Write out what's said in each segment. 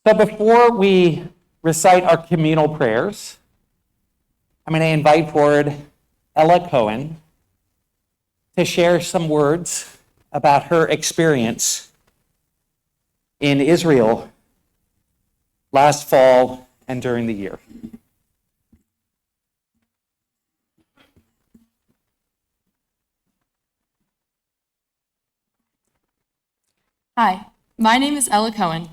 But before we recite our communal prayers, I'm going to invite forward Ella Cohen to share some words about her experience in Israel last fall and during the year. Hi, my name is Ella Cohen.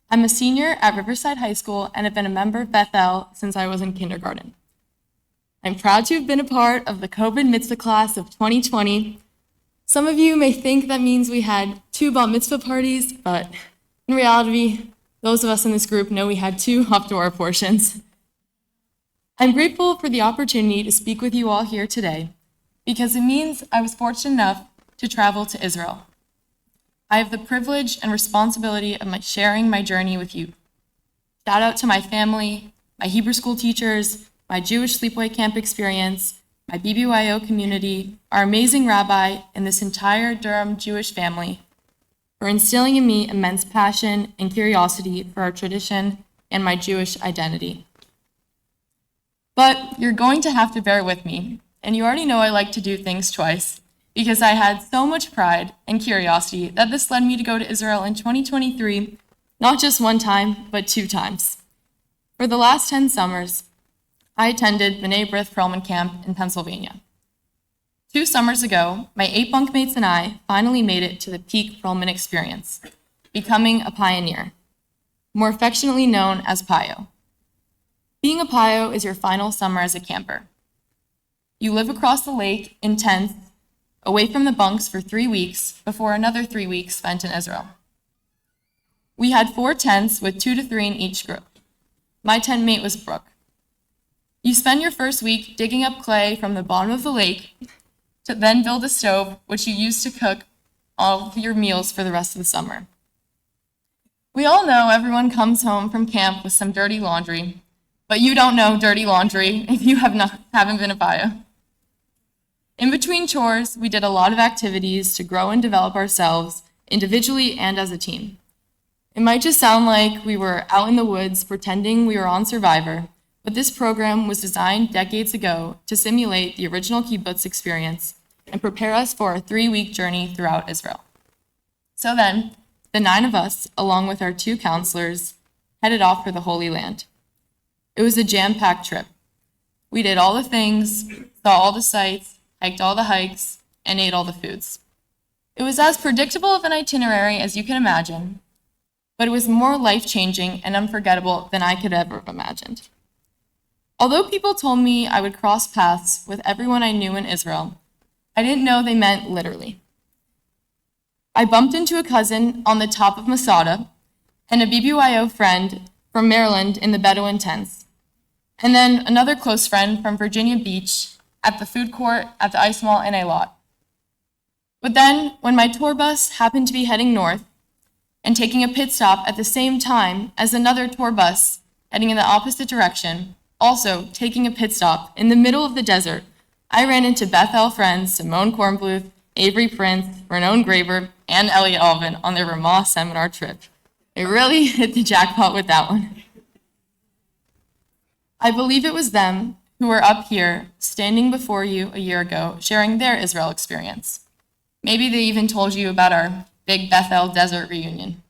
I'm a senior at Riverside High School and have been a member of Bethel since I was in kindergarten. I'm proud to have been a part of the COVID mitzvah class of 2020. Some of you may think that means we had 2 bat mitzvah parties, but in reality, those of us in this group know we had 2 Haftorah portions. I'm grateful for the opportunity to speak with you all here today because it means I was fortunate enough to travel to Israel. I have the privilege and responsibility of sharing my journey with you. Shout out to my family, my Hebrew school teachers, my Jewish sleepaway camp experience, my BBYO community, our amazing rabbi, and this entire Durham Jewish family for instilling in me immense passion and curiosity for our tradition and my Jewish identity. But you're going to have to bear with me, and you already know I like to do things twice, because I had so much pride and curiosity that this led me to go to Israel in 2023, not just 1 time, but 2 times. For the last 10 summers, I attended B'nai B'rith Perlman Camp in Pennsylvania. 2 summers ago, my 8 bunkmates and I finally made it to the peak Perlman experience, becoming a pioneer, more affectionately known as Pio. Being a Pio is your final summer as a camper. You live across the lake in tents, away from the bunks for 3 weeks before another 3 weeks spent in Israel. We had 4 tents with 2 to 3 in each group. My tent mate was Brooke. You spend your first week digging up clay from the bottom of the lake to then build a stove, which you use to cook all of your meals for the rest of the summer. We all know everyone comes home from camp with some dirty laundry, but you don't know dirty laundry if you haven't been a Pio. In between chores, we did a lot of activities to grow and develop ourselves individually and as a team. It might just sound like we were out in the woods pretending we were on Survivor, but this program was designed decades ago to simulate the original kibbutz experience and prepare us for a 3-week journey throughout Israel. So then, the 9 of us, along with our 2 counselors, headed off for the Holy Land. It was a jam-packed trip. We did all the things, saw all the sights, hiked all the hikes, and ate all the foods. It was as predictable of an itinerary as you can imagine, but it was more life-changing and unforgettable than I could ever have imagined. Although people told me I would cross paths with everyone I knew in Israel, I didn't know they meant literally. I bumped into a cousin on the top of Masada and a BBYO friend from Maryland in the Bedouin tents, and then another close friend from Virginia Beach at the food court, at the ice mall, and Eilat. But then, when my tour bus happened to be heading north and taking a pit stop at the same time as another tour bus heading in the opposite direction, also taking a pit stop in the middle of the desert, I ran into Bethel friends Simone Kornbluth, Avery Prince, Renone Graber, and Elliot Alvin on their Ramah seminar trip. They really hit the jackpot with that one. I believe it was them who were up here, standing before you a year ago, sharing their Israel experience. Maybe they even told you about our big Bethel desert reunion,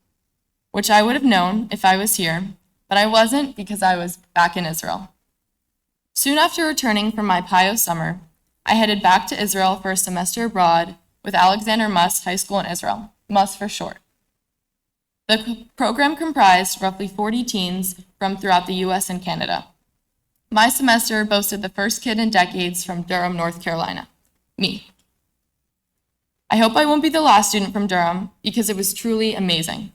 which I would have known if I was here, but I wasn't because I was back in Israel. Soon after returning from my Pio summer, I headed back to Israel for a semester abroad with Alexander Muss High School in Israel, Muss for short. The program comprised roughly 40 teens from throughout the US and Canada. My semester boasted the first kid in decades from Durham, North Carolina, me. I hope I won't be the last student from Durham because it was truly amazing.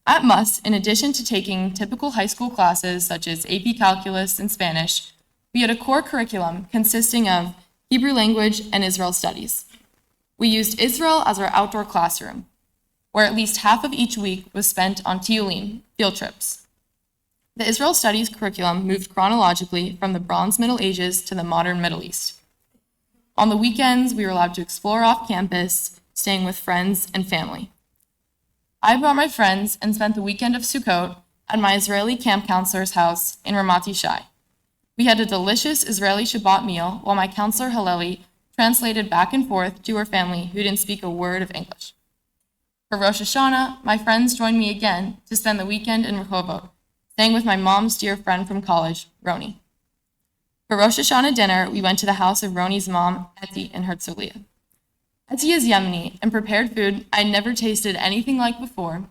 At Muss, in addition to taking typical high school classes such as AP Calculus and Spanish, we had a core curriculum consisting of Hebrew language and Israel studies. We used Israel as our outdoor classroom, where at least half of each week was spent on tiyulim, field trips. The Israel Studies curriculum moved chronologically from the Bronze Middle Ages to the modern Middle East. On the weekends, we were allowed to explore off campus, staying with friends and family. I brought my friends and spent the weekend of Sukkot at my Israeli camp counselor's house in Ramat Yishai. We had a delicious Israeli Shabbat meal while my counselor Hilleli translated back and forth to her family who didn't speak a word of English. For Rosh Hashanah, my friends joined me again to spend the weekend in Rehovot, staying with my mom's dear friend from college, Roni. For Rosh Hashanah dinner, we went to the house of Roni's mom, Eti, in Herzliya. Eti is Yemeni and prepared food I'd never tasted anything like before,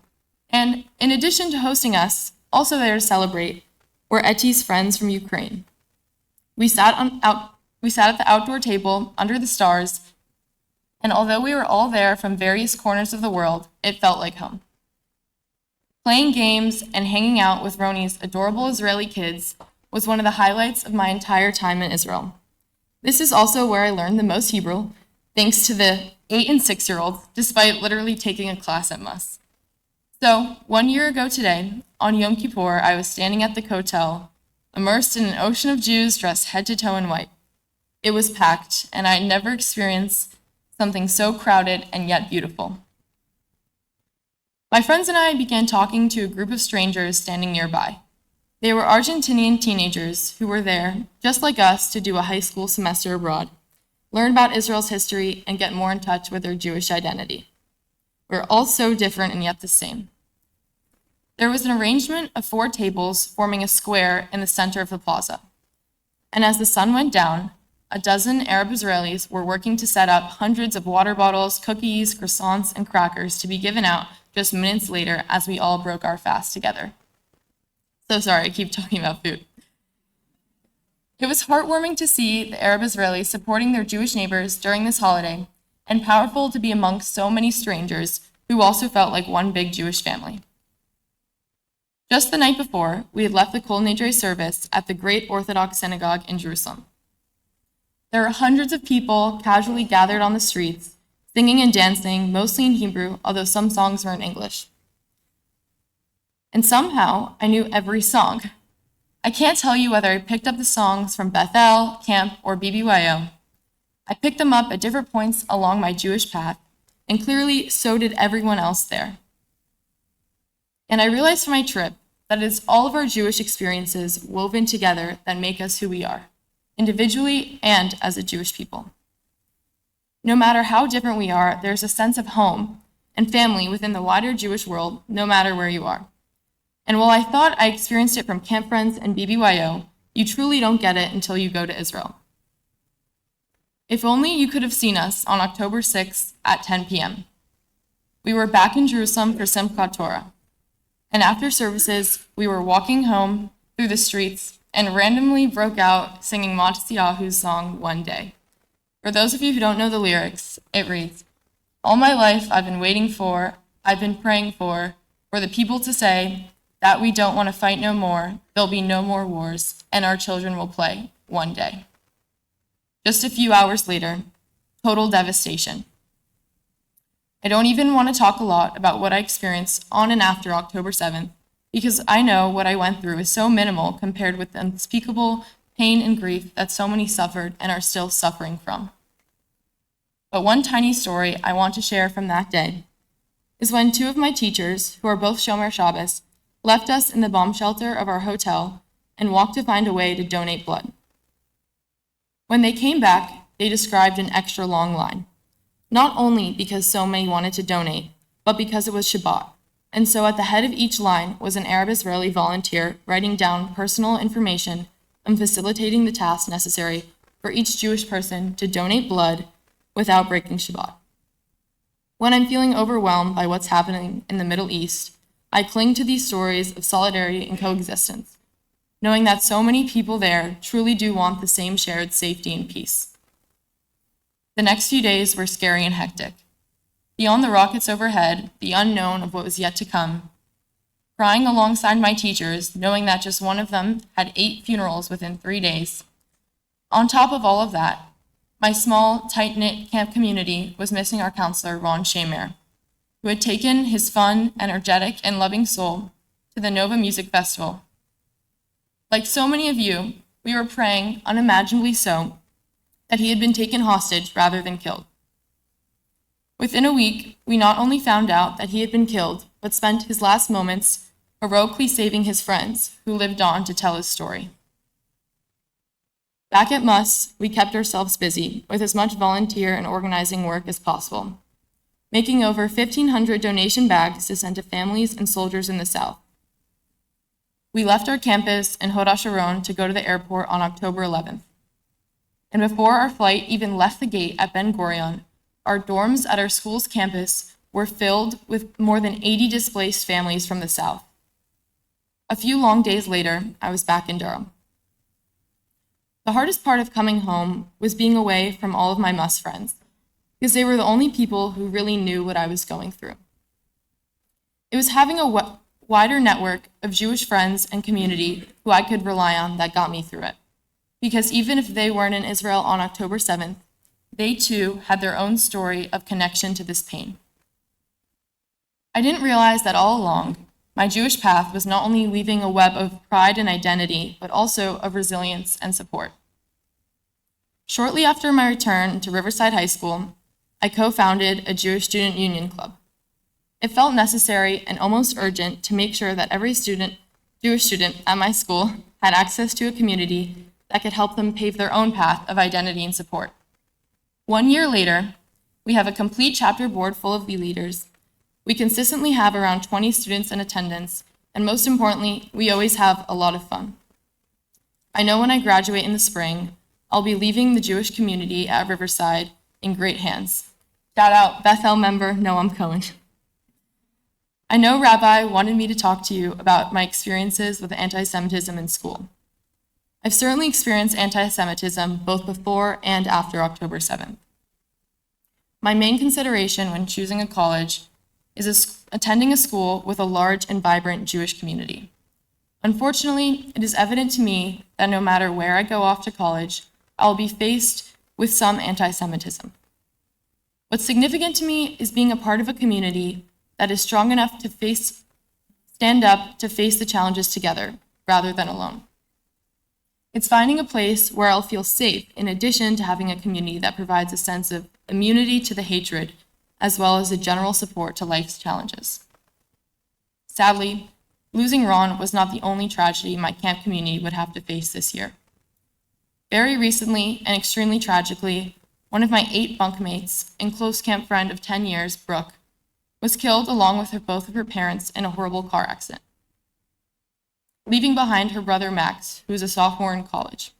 and in addition to hosting us, also there to celebrate were Eti's friends from Ukraine. We sat at the outdoor table under the stars, and although we were all there from various corners of the world, it felt like home. Playing games and hanging out with Roni's adorable Israeli kids was one of the highlights of my entire time in Israel. This is also where I learned the most Hebrew, thanks to the 8 and 6-year-olds, despite literally taking a class at Mus. So, 1 year ago today, on Yom Kippur, I was standing at the Kotel, immersed in an ocean of Jews dressed head to toe in white. It was packed, and I had never experienced something so crowded and yet beautiful. My friends and I began talking to a group of strangers standing nearby. They were Argentinian teenagers who were there, just like us, to do a high school semester abroad, learn about Israel's history, and get more in touch with their Jewish identity. We're all so different and yet the same. There was an arrangement of 4 tables forming a square in the center of the plaza. And as the sun went down, a dozen Arab Israelis were working to set up hundreds of water bottles, cookies, croissants, and crackers to be given out just minutes later as we all broke our fast together. So sorry, I keep talking about food. It was heartwarming to see the Arab Israelis supporting their Jewish neighbors during this holiday, and powerful to be amongst so many strangers who also felt like one big Jewish family. Just the night before, we had left the Kol Nidre service at the Great Orthodox Synagogue in Jerusalem. There were hundreds of people casually gathered on the streets, singing and dancing, mostly in Hebrew, although some songs were in English. And somehow, I knew every song. I can't tell you whether I picked up the songs from Bethel, Camp, or BBYO. I picked them up at different points along my Jewish path, and clearly so did everyone else there. And I realized from my trip that it is all of our Jewish experiences woven together that make us who we are, individually and as a Jewish people. No matter how different we are, there's a sense of home and family within the wider Jewish world, no matter where you are. And while I thought I experienced it from camp friends and BBYO, you truly don't get it until you go to Israel. If only you could have seen us on October 6th at 10 p.m. We were back in Jerusalem for Simchat Torah. And after services, we were walking home through the streets and randomly broke out singing Matisyahu's song, One Day. For those of you who don't know the lyrics, it reads, "All my life I've been waiting for, I've been praying for the people to say that we don't want to fight no more, there'll be no more wars, and our children will play one day." Just a few hours later, total devastation. I don't even want to talk a lot about what I experienced on and after October 7th, because I know what I went through is so minimal compared with the unspeakable pain and grief that so many suffered and are still suffering from. But one tiny story I want to share from that day is when 2 of my teachers, who are both Shomer Shabbos, left us in the bomb shelter of our hotel and walked to find a way to donate blood. When they came back, they described an extra long line, not only because so many wanted to donate, but because it was Shabbat. And so at the head of each line was an Arab Israeli volunteer writing down personal information and facilitating the tasks necessary for each Jewish person to donate blood without breaking Shabbat. When I'm feeling overwhelmed by what's happening in the Middle East, I cling to these stories of solidarity and coexistence, knowing that so many people there truly do want the same shared safety and peace. The next few days were scary and hectic. Beyond the rockets overhead, the unknown of what was yet to come, crying alongside my teachers, knowing that just one of them had 8 funerals within 3 days. On top of all of that, my small, tight-knit camp community was missing our counselor, Ron Shamer, who had taken his fun, energetic, and loving soul to the Nova Music Festival. Like so many of you, we were praying, unimaginably so, that he had been taken hostage rather than killed. Within a week, we not only found out that he had been killed, but spent his last moments heroically saving his friends who lived on to tell his story. Back at MUS, we kept ourselves busy with as much volunteer and organizing work as possible, making over 1,500 donation bags to send to families and soldiers in the South. We left our campus in Hod HaSharon to go to the airport on October 11th. And before our flight even left the gate at Ben Gurion, our dorms at our school's campus were filled with more than 80 displaced families from the South. A few long days later, I was back in Durham. The hardest part of coming home was being away from all of my MUS friends, because they were the only people who really knew what I was going through. It was having a wider network of Jewish friends and community who I could rely on that got me through it. Because even if they weren't in Israel on October 7th, they too had their own story of connection to this pain. I didn't realize that all along, my Jewish path was not only weaving a web of pride and identity, but also of resilience and support. Shortly after my return to Riverside High School, I co-founded a Jewish Student Union Club. It felt necessary and almost urgent to make sure that every Jewish student at my school had access to a community that could help them pave their own path of identity and support. 1 year later, we have a complete chapter board full of leaders. We consistently have around 20 students in attendance, and most importantly, we always have a lot of fun. I know when I graduate in the spring, I'll be leaving the Jewish community at Riverside in great hands. Shout out Bethel member Noam Cohen. I know Rabbi wanted me to talk to you about my experiences with anti-Semitism in school. I've certainly experienced anti-Semitism both before and after October 7th. My main consideration when choosing a college is attending a school with a large and vibrant Jewish community. Unfortunately, it is evident to me that no matter where I go off to college, I will be faced with some anti-Semitism. What's significant to me is being a part of a community that is strong enough to stand up to face the challenges together, rather than alone. It's finding a place where I'll feel safe, in addition to having a community that provides a sense of immunity to the hatred, as well as a general support to life's challenges. Sadly, losing Ron was not the only tragedy my camp community would have to face this year. Very recently, and extremely tragically, one of my 8 bunkmates and close camp friend of 10 years, Brooke, was killed along with both of her parents in a horrible car accident, leaving behind her brother Max, who is a sophomore in college.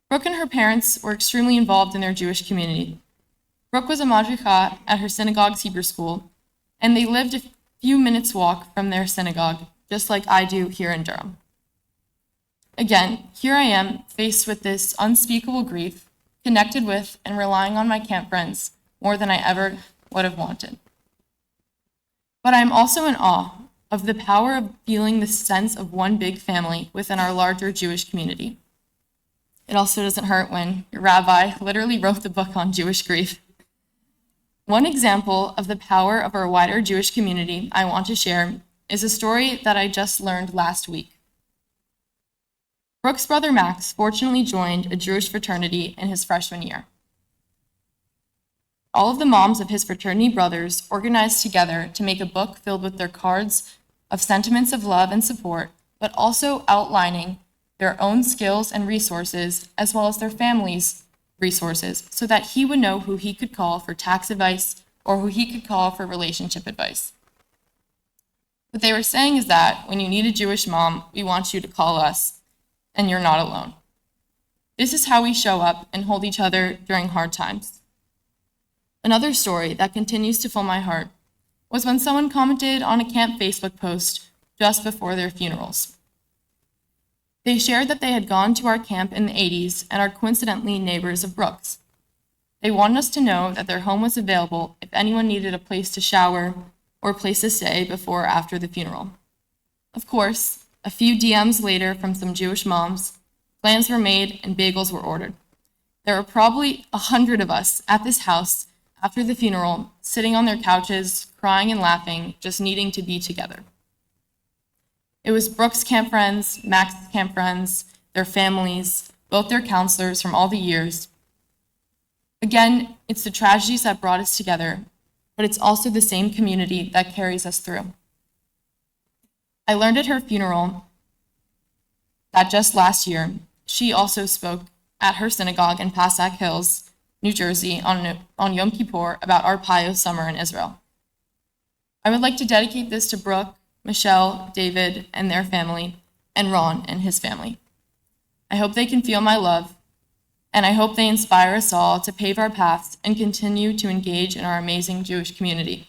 Brooke and her parents were extremely involved in their Jewish community. Brooke was a madricha at her synagogue's Hebrew school, and they lived a few minutes' walk from their synagogue, just like I do here in Durham. Again, here I am, faced with this unspeakable grief, connected with and relying on my camp friends more than I ever would have wanted. But I'm also in awe of the power of feeling the sense of one big family within our larger Jewish community. It also doesn't hurt when your rabbi literally wrote the book on Jewish grief. One example of the power of our wider Jewish community I want to share is a story that I just learned last week. Brooke's brother Max fortunately joined a Jewish fraternity in his freshman year. All of the moms of his fraternity brothers organized together to make a book filled with their cards of sentiments of love and support, but also outlining their own skills and resources, as well as their families' resources, so that he would know who he could call for tax advice or who he could call for relationship advice. What they were saying is that when you need a Jewish mom, we want you to call us, and you're not alone. This is how we show up and hold each other during hard times. Another story that continues to fill my heart was when someone commented on a camp Facebook post just before their funerals. They shared that they had gone to our camp in the 80s and are coincidentally neighbors of Brooke's. They wanted us to know that their home was available if anyone needed a place to shower or a place to stay before or after the funeral. Of course, a few DMs later from some Jewish moms, plans were made and bagels were ordered. There were probably 100 of us at this house after the funeral, sitting on their couches, crying and laughing, just needing to be together. It was Brooke's camp friends, Max's camp friends, their families, both their counselors from all the years. Again, it's the tragedies that brought us together, but it's also the same community that carries us through. I learned at her funeral that just last year, she also spoke at her synagogue in Passaic Hills, New Jersey, on Yom Kippur about our pious summer in Israel. I would like to dedicate this to Brooke, Michelle, David, and their family, and Ron and his family. I hope they can feel my love, and I hope they inspire us all to pave our paths and continue to engage in our amazing Jewish community.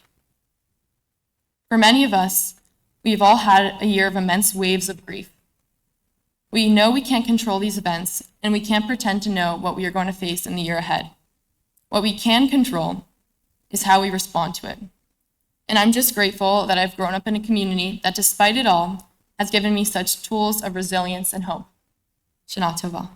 For many of us, we've all had a year of immense waves of grief. We know we can't control these events, and we can't pretend to know what we are going to face in the year ahead. What we can control is how we respond to it. And I'm just grateful that I've grown up in a community that, despite it all, has given me such tools of resilience and hope. Shana Tova.